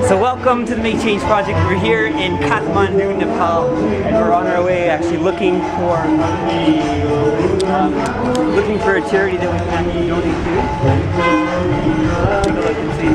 So welcome to the Make Change Project. We're here in Kathmandu, Nepal, and we're on our way actually looking for a charity that we can actually donate to. Take a look and see.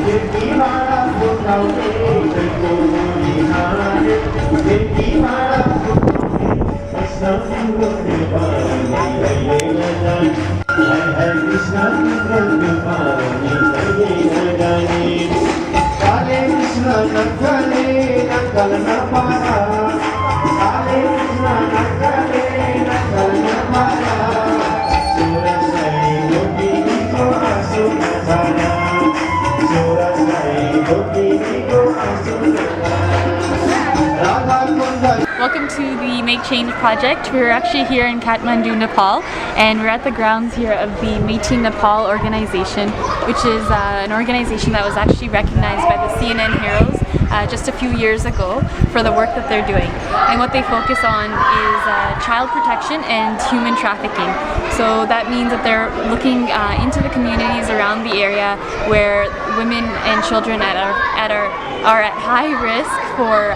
Welcome to the Make Change Project. We're actually here in Kathmandu, Nepal, and we're at the grounds here of the Maiti Nepal organization, which is an organization that was actually recognized by the CNN Heroes just a few years ago for the work that they're doing. And what they focus on is child protection and human trafficking. So that means that they're looking into the communities around the area where women and children are at high risk for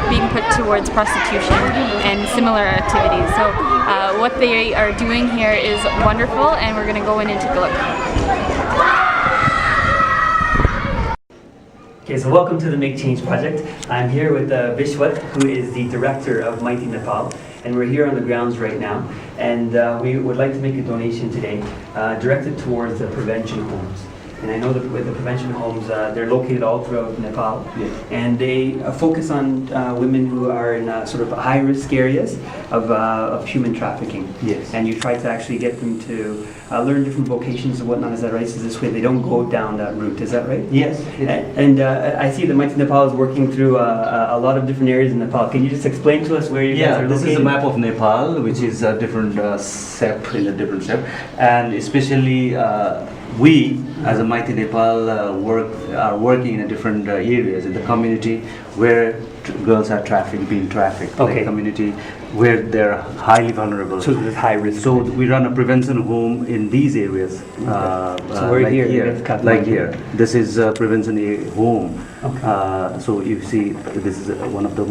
being put towards prostitution and similar activities. So what they are doing here is wonderful, and we're going to go in and take a look. Okay, so welcome to the Make Change Project. I'm here with Vishwat, who is the director of Maiti Nepal, and we're here on the grounds right now. And we would like to make a donation today directed towards the prevention homes. And I know that with the prevention homes, they're located all throughout Nepal, yes. And they focus on women who are in sort of high-risk areas of human trafficking. Yes. And you try to actually get them to learn different vocations and whatnot. Is that right? So this way they don't go down that route. Is that right? Yes. And I see that Maiti Nepal is working through a lot of different areas in Nepal. Can you just explain to us where you guys are located? This is a map of Nepal, which is a different step in a different step, and especially. We, as a Maiti Nepal, are working in different areas in the community where girls are being trafficked. Okay. Like community where they're highly vulnerable. So there's high risk. So we run a prevention home in these areas. So we're like here. Like here. This is a prevention home. Okay. So you see, this is one of the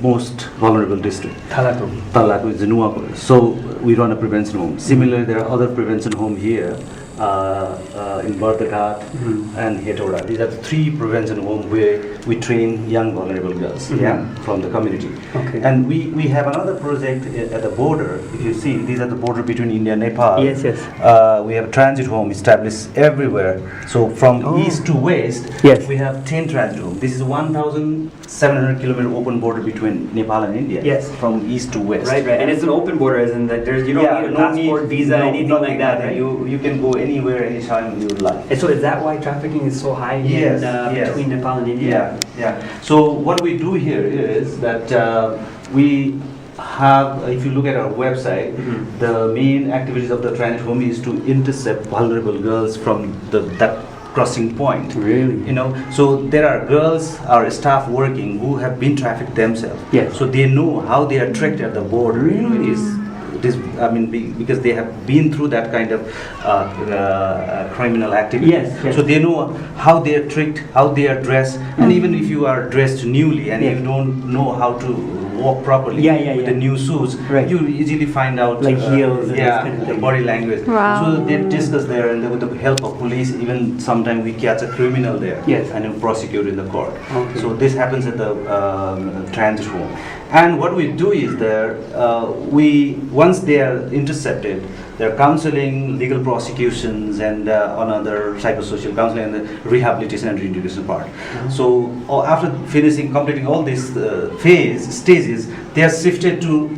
most vulnerable districts. Talaku is the Nuwako. So we run a prevention home. Similarly, there are other prevention homes here. In Bardaghat and Hetora. These are the three prevention homes where we train young vulnerable girls from the community. Okay. And we have another project at the border. If you see, these are the border between India and Nepal. Yes, yes. We have a transit home established everywhere. So from east to west, yes. We have 10 transit homes. This is 1,700 kilometer open border between Nepal and India. Yes. From east to west. Right. And it's an open border, as in that you don't need a passport, visa, anything like that, right? You can go anywhere, anytime you would like. And so is that why trafficking is so high between Nepal and India? Yeah. So what we do here is that we have, if you look at our website, the main activities of the transit home is to intercept vulnerable girls from that crossing point. Really? You know, so there are girls, our staff working who have been trafficked themselves. Yes. So they know how they are tricked at the border. Really? Because they have been through that kind of criminal activity. Yes. So they know how they are tricked, how they are dressed, and even if you are dressed newly and you don't know how to walk properly with the new shoes, you easily find out like heels and kind of body language. Wow. So they discuss there, and with the help of police, even sometimes we catch a criminal there and we prosecute in the court. Okay. So this happens at the transit home. And what we do is once they are intercepted, they're counseling, legal prosecutions, and another psychosocial counseling and the rehabilitation and reintegration part. So after completing all these stages, they are shifted to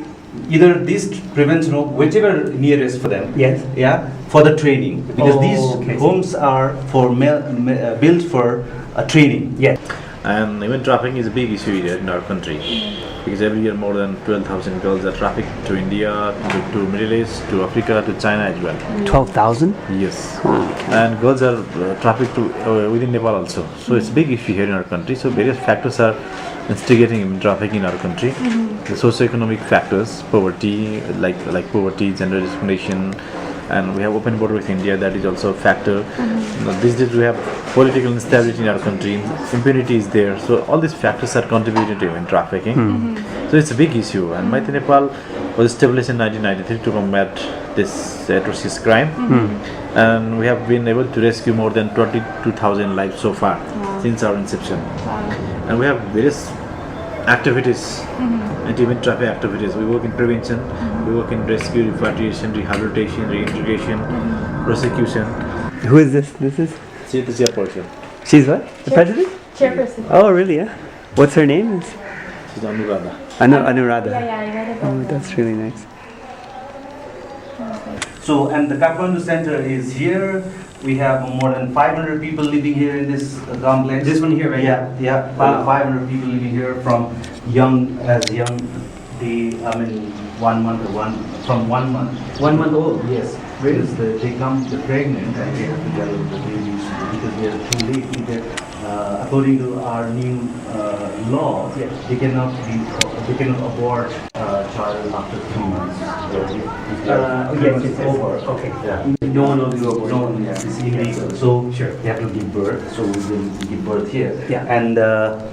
either this prevention home, whichever nearest for them. Yes. Yeah, for the training, because these homes are built for training. Yes. And human trafficking is a big issue here in our country, because every year more than 12,000 girls are trafficked to India, to Middle East, to Africa, to China as well. 12,000? Yes. And girls are trafficked to within Nepal also. So it's a big issue here in our country. So various factors are instigating human trafficking in our country. The socio-economic factors, poverty, like poverty, gender discrimination, and we have open border with India. That is also a factor. These days we have political instability in our country. Impunity is there. So all these factors are contributing to human trafficking. So it's a big issue. And Maiti Nepal was established in 1993 to combat this atrocious crime. And we have been able to rescue more than 22,000 lives so far since our inception. And we have various activities, anti-human traffic activities. We work in prevention, we work in rescue, repatriation, rehabilitation, reintegration, prosecution. Who is this? This is? She's the chairperson. She's what? The president? Chairperson. Oh, really? Yeah. What's her name? She's Anuradha. Anuradha. Yeah, I read about Oh, that. that's really nice. So, and the Kathmandu Center is here. We have more than 500 people living here in this complex. This one here, right? Yeah, yeah. Wow. 500 people living here from young, I mean, 1 month or from 1 month. 1 month old. Yes. Because they come pregnant and they have to deliver the babies because they are too late. Either, according to our new law, Yes. they cannot abort child after 3 months. Yes, yes. Over. Okay. Yeah. No one will do abort. No, yeah, it's illegal. So Sure. they have to give birth. So we will give birth here. Yeah. And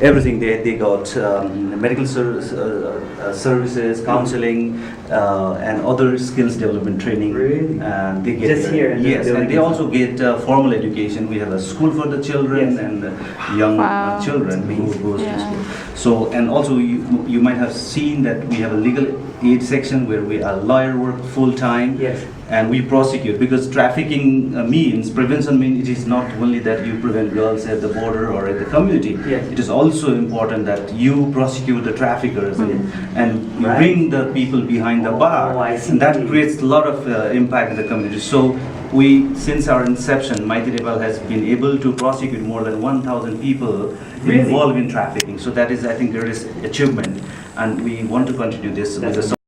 everything they got medical services, counseling, and other skills development training. Really? And they get Just here in the yes, building and they also get formal education. We have a school for the children Yes. and young Wow. children who goes to Yeah. school. So, and also you might have seen that we have a legal aid section where we are lawyer work full time. Yes. And we prosecute because trafficking means prevention means it is not only that you prevent girls at the border or at the community. Yes. It is also important that you prosecute the traffickers and you Right. bring the people behind the bar. Oh, I see. And that creates a lot of impact in the community. So we, since our inception, Maiti Nepal has been able to prosecute more than 1,000 people Really? involved in trafficking. So that is, I think, greatest achievement, and we want to continue this with the